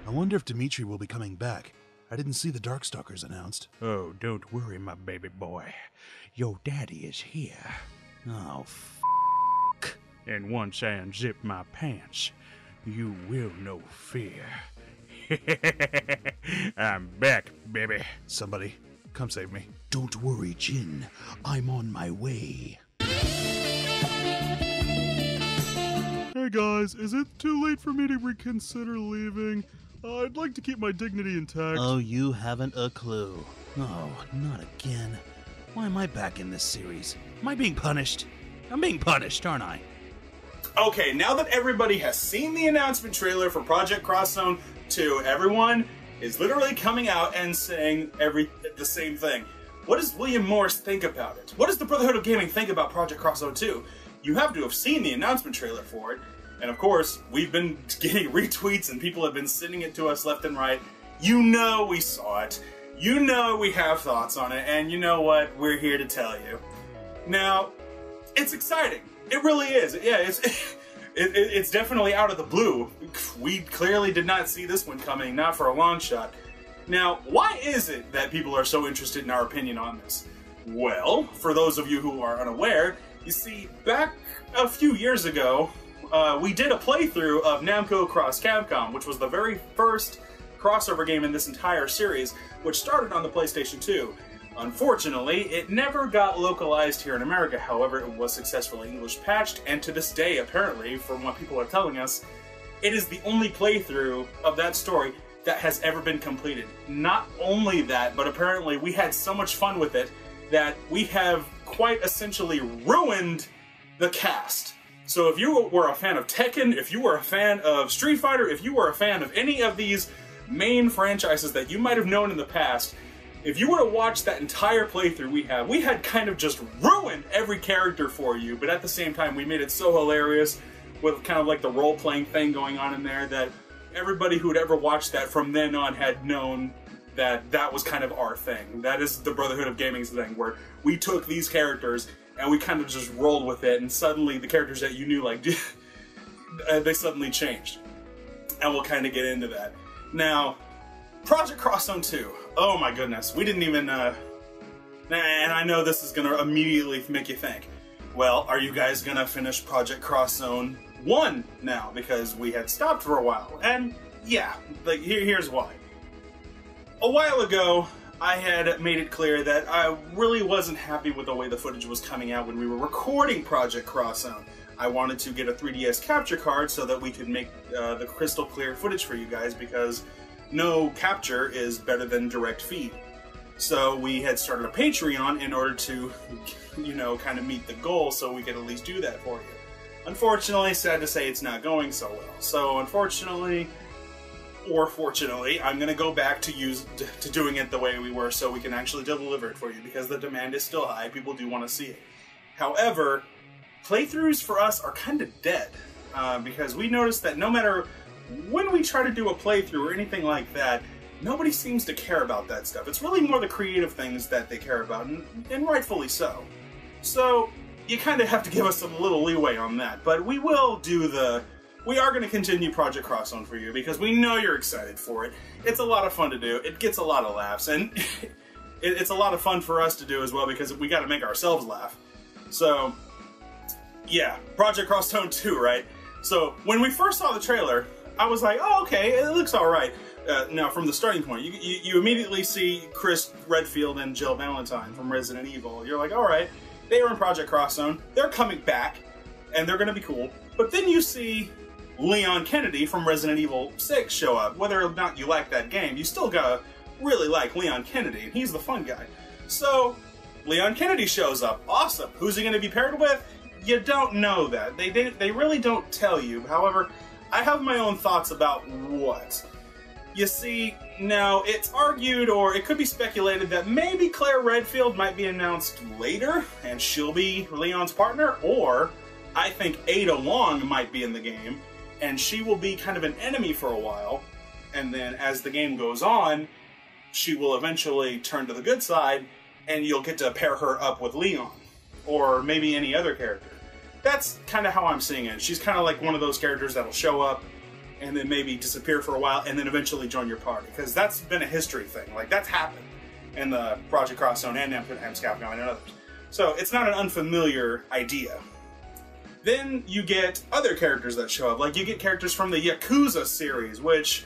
I wonder if Dimitri will be coming back. I didn't see the Darkstalkers announced. Oh, don't worry, my baby boy. Your daddy is here. Oh, And once I unzip my pants, you will know fear. I'm back, baby. Somebody, come save me. Don't worry, Jin. I'm on my way. Hey guys, is it too late for me to reconsider leaving? I'd like to keep my dignity intact. Oh, you haven't a clue. Oh, not again. Why am I back in this series? Am I being punished? I'm being punished, aren't I? Okay, now that everybody has seen the announcement trailer for Project Cross Zone 2, everyone is literally coming out and saying the same thing. What does William Morris think about it? What does the Brotherhood of Gaming think about Project Cross Zone 2? You have to have seen the announcement trailer for it. And of course, we've been getting retweets and people have been sending it to us left and right. You know we saw it. You know we have thoughts on it. And you know what? We're here to tell you. Now, it's exciting. It really is. Yeah, it's definitely out of the blue. We clearly did not see this one coming, not for a long shot. Now, why is it that people are so interested in our opinion on this? Well, for those of you who are unaware, you see, back a few years ago, we did a playthrough of Namco Cross Capcom, which was the very first crossover game in this entire series, which started on the PlayStation 2. Unfortunately, it never got localized here in America. However, it was successfully English patched, and to this day, apparently, from what people are telling us, it is the only playthrough of that story that has ever been completed. Not only that, but apparently we had so much fun with it that we have quite essentially ruined the cast. So if you were a fan of Tekken, if you were a fan of Street Fighter, if you were a fan of any of these main franchises that you might have known in the past, if you were to watch that entire playthrough we had kind of just ruined every character for you, but at the same time we made it so hilarious with kind of like the role-playing thing going on in there that everybody who had ever watched that from then on had known that that was kind of our thing. That is the Brotherhood of Gaming's thing, where we took these characters and we kind of just rolled with it, and suddenly the characters that you knew, like, they suddenly changed. And we'll kind of get into that. Now, Project Cross Zone 2. Oh my goodness, we didn't even, and I know this is going to immediately make you think, well, are you guys going to finish Project Cross Zone 1 now? Because we had stopped for a while. And yeah, like, here's why. A while ago, I had made it clear that I really wasn't happy with the way the footage was coming out when we were recording Project Cross Zone. I wanted to get a 3DS capture card so that we could make the crystal clear footage for you guys, because no capture is better than direct feed. So we had started a Patreon in order to, you know, kind of meet the goal so we could at least do that for you. Unfortunately, sad to say, it's not going so well. So unfortunately, or fortunately, I'm going to go back to doing it the way we were so we can actually deliver it for you, because the demand is still high. People do want to see it. However, playthroughs for us are kind of dead, because we noticed that no matter when we try to do a playthrough or anything like that, nobody seems to care about that stuff. It's really more the creative things that they care about, and rightfully so. So, you kind of have to give us a little leeway on that, but we will do we are going to continue Project Cross Zone for you, because we know you're excited for it. It's a lot of fun to do, it gets a lot of laughs, and it's a lot of fun for us to do as well, because we got to make ourselves laugh. So, yeah, Project Cross Zone 2, right? So, when we first saw the trailer, I was like, oh, okay, it looks alright. Now, from the starting point, you immediately see Chris Redfield and Jill Valentine from Resident Evil. You're like, alright, they are in Project Cross Zone, they're coming back, and they're going to be cool. But then you see Leon Kennedy from Resident Evil 6 show up. Whether or not you like that game, you still gotta really like Leon Kennedy, and he's the fun guy. So, Leon Kennedy shows up. Awesome. Who's he going to be paired with? You don't know that. They really don't tell you. However, I have my own thoughts about what. You see, now, it's argued, or it could be speculated, that maybe Claire Redfield might be announced later, and she'll be Leon's partner, or I think Ada Wong might be in the game, and she will be kind of an enemy for a while, and then as the game goes on, she will eventually turn to the good side, and you'll get to pair her up with Leon, or maybe any other character. That's kind of how I'm seeing it. She's kind of like one of those characters that'll show up, and then maybe disappear for a while, and then eventually join your party. Because that's been a history thing. Like, that's happened in the Project Cross Zone and Namco Times Capcom and others. So it's not an unfamiliar idea. Then you get other characters that show up. Like, you get characters from the Yakuza series, which,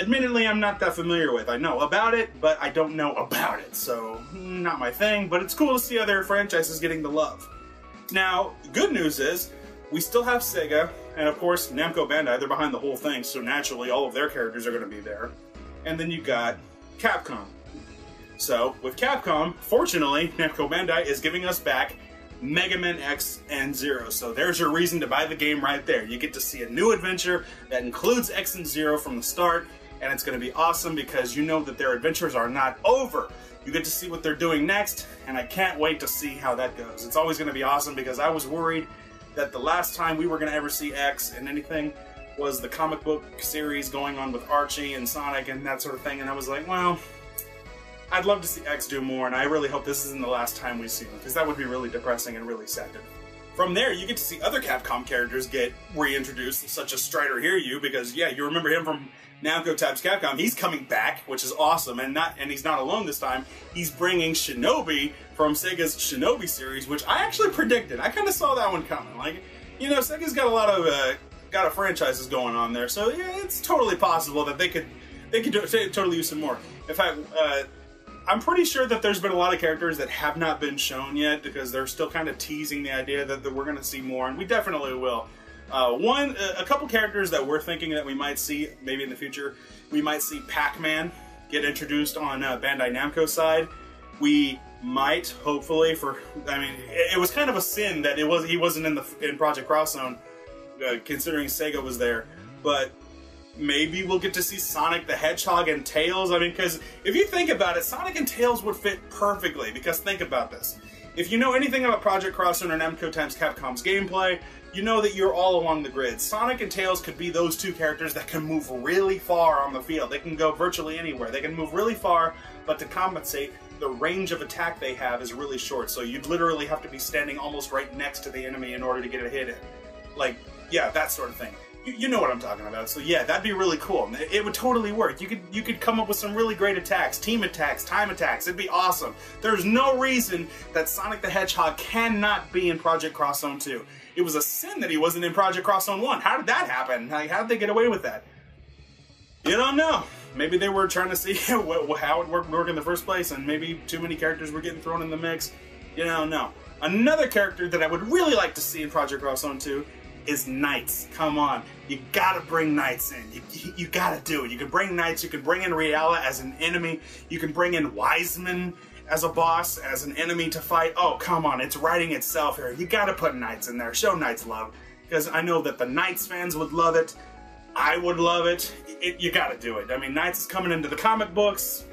admittedly, I'm not that familiar with. I know about it, but I don't know about it. So, not my thing, but it's cool to see other franchises getting the love. Now, good news is, we still have Sega, and of course, Namco Bandai, they're behind the whole thing, so naturally, all of their characters are going to be there. And then you got Capcom. So, with Capcom, fortunately, Namco Bandai is giving us back Mega Man X and Zero. So there's your reason to buy the game right there. You get to see a new adventure that includes X and Zero from the start, and it's going to be awesome because you know that their adventures are not over. You get to see what they're doing next, and I can't wait to see how that goes. It's always going to be awesome because I was worried that the last time we were going to ever see X in anything was the comic book series going on with Archie and Sonic and that sort of thing, and I was like, well, I'd love to see X do more, and I really hope this isn't the last time we see him, because that would be really depressing and really sad to me. From there, you get to see other Capcom characters get reintroduced, such as Strider Hiryu, because, yeah, you remember him from Namco Times Capcom. He's coming back, which is awesome, and he's not alone this time. He's bringing Shinobi from Sega's Shinobi series, which I actually predicted. I kind of saw that one coming. Like, you know, Sega's got a lot of franchises going on there, so yeah, it's totally possible that they could totally use some more. In fact, I'm pretty sure that there's been a lot of characters that have not been shown yet because they're still kind of teasing the idea that we're going to see more, and we definitely will. A couple characters that we're thinking that we might see maybe in the future. We might see Pac-Man get introduced on Bandai Namco side. We might, hopefully, it was kind of a sin that he wasn't in Project Cross Zone, considering Sega was there, but maybe we'll get to see Sonic the Hedgehog and Tails. I mean, because if you think about it, Sonic and Tails would fit perfectly, because think about this. If you know anything about Project Cross Zone or Namco Times Capcom's gameplay, you know that you're all along the grid. Sonic and Tails could be those two characters that can move really far on the field. They can go virtually anywhere. They can move really far, but to compensate, the range of attack they have is really short, so you'd literally have to be standing almost right next to the enemy in order to get a hit in. Like, yeah, that sort of thing. You know what I'm talking about, so yeah, that'd be really cool. It would totally work. You could come up with some really great attacks, team attacks, time attacks. It'd be awesome. There's no reason that Sonic the Hedgehog cannot be in Project Cross Zone 2. It was a sin that he wasn't in Project Cross Zone 1. How did that happen? Like, how did they get away with that? You don't know. Maybe they were trying to see how it worked in the first place, and maybe too many characters were getting thrown in the mix. You don't know. Another character that I would really like to see in Project Cross Zone 2 is Knights. Come on. You gotta bring Knights in. You gotta do it. You can bring Knights, you can bring in Riala as an enemy, you can bring in Wiseman as a boss, as an enemy to fight. Oh, come on, it's writing itself here. You gotta put Knights in there. Show Knights love. Because I know that the Knights fans would love it. I would love it. You gotta do it. I mean, Knights is coming into the comic books.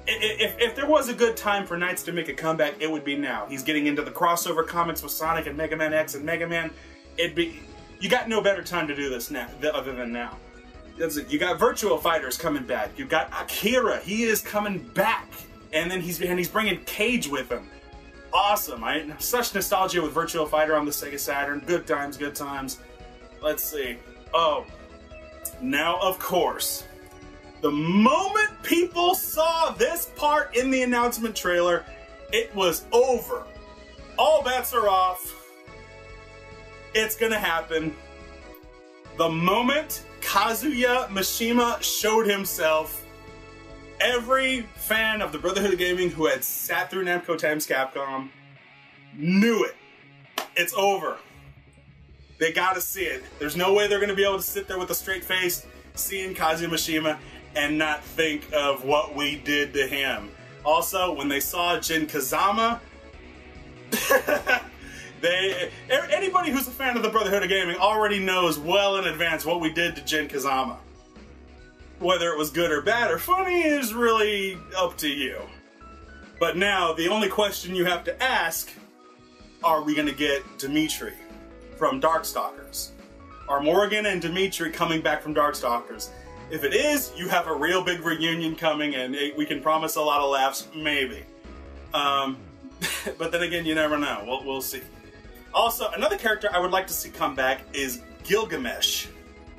If there was a good time for Knights to make a comeback, it would be now. He's getting into the crossover comics with Sonic and Mega Man X and Mega Man. You got no better time to do this now, other than now. You got Virtual Fighters coming back. You got Akira. He is coming back, and then he's bringing Cage with him. Awesome! Such nostalgia with Virtual Fighter on the Sega Saturn. Good times, good times. Let's see. Oh, now of course, the moment people saw this part in the announcement trailer, it was over. All bets are off. It's gonna happen. The moment Kazuya Mishima showed himself, every fan of the Brotherhood of Gaming who had sat through Namco Times Capcom knew it. It's over. They gotta see it. There's no way they're gonna be able to sit there with a straight face, seeing Kazuya Mishima, and not think of what we did to him. Also, when they saw Jin Kazama, anybody who's a fan of the Brotherhood of Gaming already knows well in advance what we did to Jin Kazama. Whether it was good or bad or funny is really up to you. But now, the only question you have to ask, are we going to get Dimitri from Darkstalkers? Are Morgan and Dimitri coming back from Darkstalkers? If it is, you have a real big reunion coming, and we can promise a lot of laughs, maybe. But then again, you never know. We'll see. Also, another character I would like to see come back is Gilgamesh.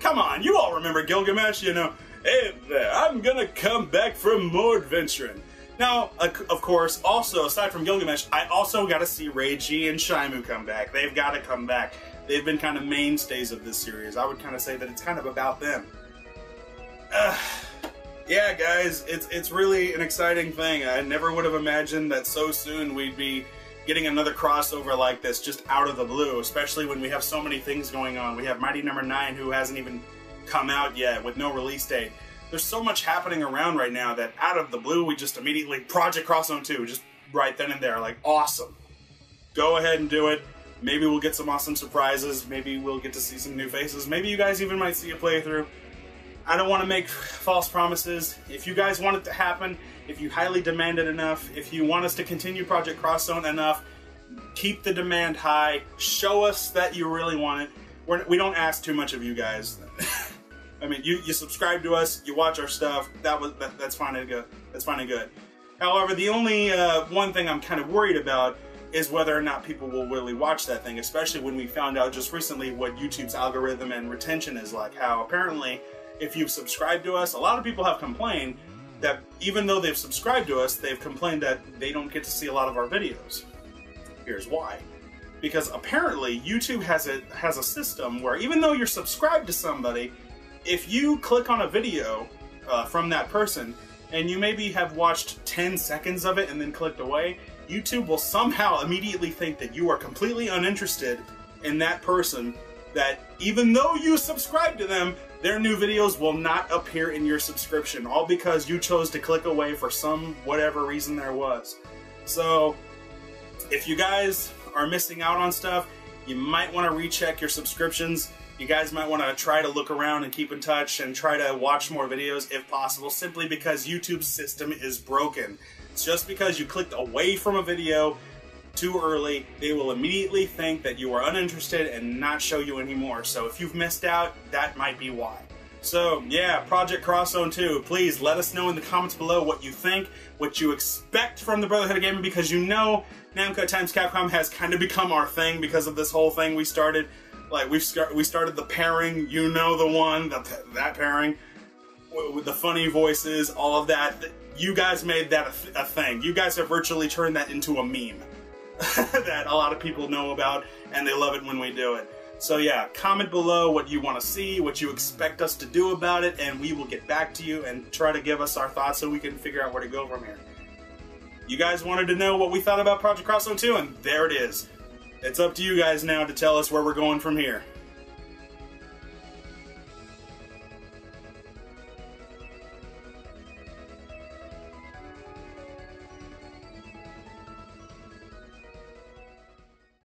Come on, you all remember Gilgamesh, you know. Hey there, I'm gonna come back for more adventuring. Now, of course, also, aside from Gilgamesh, I also gotta see Reiji and Shimu come back. They've gotta come back. They've been kind of mainstays of this series. I would kind of say that it's kind of about them. Yeah, guys, it's really an exciting thing. I never would have imagined that so soon we'd be getting another crossover like this just out of the blue, especially when we have so many things going on. We have Mighty Number 9 who hasn't even come out yet with no release date. There's so much happening around right now that out of the blue we just immediately Project Cross Zone 2, just right then and there, like awesome. Go ahead and do it. Maybe we'll get some awesome surprises. Maybe we'll get to see some new faces. Maybe you guys even might see a playthrough. I don't want to make false promises. If you guys want it to happen, if you highly demand it enough, if you want us to continue Project Cross Zone enough, keep the demand high. Show us that you really want it. We don't ask too much of you guys. I mean, you subscribe to us, you watch our stuff. That's fine and good. That's fine and good. However, the only one thing I'm kind of worried about is whether or not people will really watch that thing, especially when we found out just recently what YouTube's algorithm and retention is like. How apparently, if you've subscribed to us, a lot of people have complained that even though they've subscribed to us, they've complained that they don't get to see a lot of our videos. Here's why. Because apparently YouTube has a system where even though you're subscribed to somebody, if you click on a video from that person and you maybe have watched 10 seconds of it and then clicked away, YouTube will somehow immediately think that you are completely uninterested in that person, that even though you subscribe to them, their new videos will not appear in your subscription, all because you chose to click away for some whatever reason there was. So, if you guys are missing out on stuff, you might want to recheck your subscriptions. You guys might want to try to look around and keep in touch and try to watch more videos if possible, simply because YouTube's system is broken. Just because you clicked away from a video too early, they will immediately think that you are uninterested and not show you anymore. So if you've missed out, that might be why. So yeah, Project Cross Zone 2, please let us know in the comments below what you think, what you expect from the Brotherhood of Gaming, because you know Namco times Capcom has kind of become our thing because of this whole thing we started. Like we started the pairing, you know, the one, that pairing, with the funny voices, all of that. You guys made that a thing. You guys have virtually turned that into a meme that a lot of people know about, and they love it when we do it. So yeah, comment below what you want to see, what you expect us to do about it, and we will get back to you and try to give us our thoughts so we can figure out where to go from here. You guys wanted to know what we thought about Project Cross Zone 2, and there it is. It's up to you guys now to tell us where we're going from here.